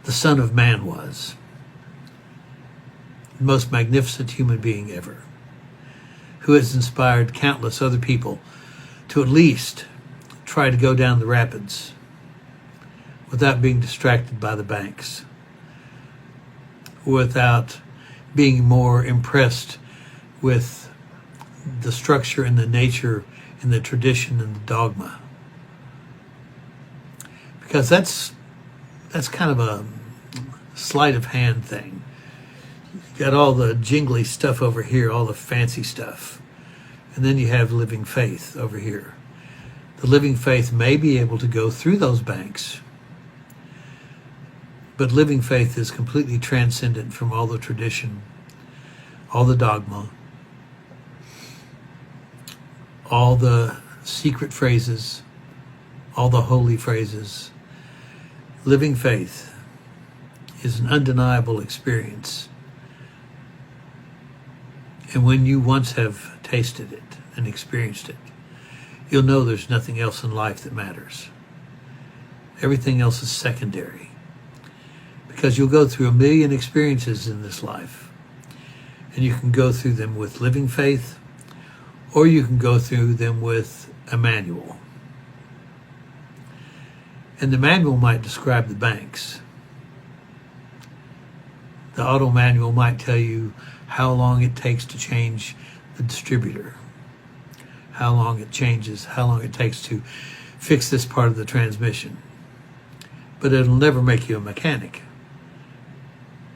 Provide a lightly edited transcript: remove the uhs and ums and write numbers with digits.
the Son of Man was. The most magnificent human being ever, who has inspired countless other people to at least try to go down the rapids without being distracted by the banks, without being more impressed with the structure and the nature and the tradition and the dogma. Because that's kind of a sleight of hand thing. You got all the jingly stuff over here, all the fancy stuff. And then you have living faith over here. The living faith may be able to go through those banks, but living faith is completely transcendent from all the tradition, all the dogma, all the secret phrases, all the holy phrases. Living faith is an undeniable experience. And when you once have tasted it and experienced it, you'll know there's nothing else in life that matters. Everything else is secondary. Because you'll go through a million experiences in this life. And you can go through them with living faith, or you can go through them with a manual. And the manual might describe the banks. The auto manual might tell you how long it takes to change the distributor, how long it changes, how long it takes to fix this part of the transmission. But it'll never make you a mechanic.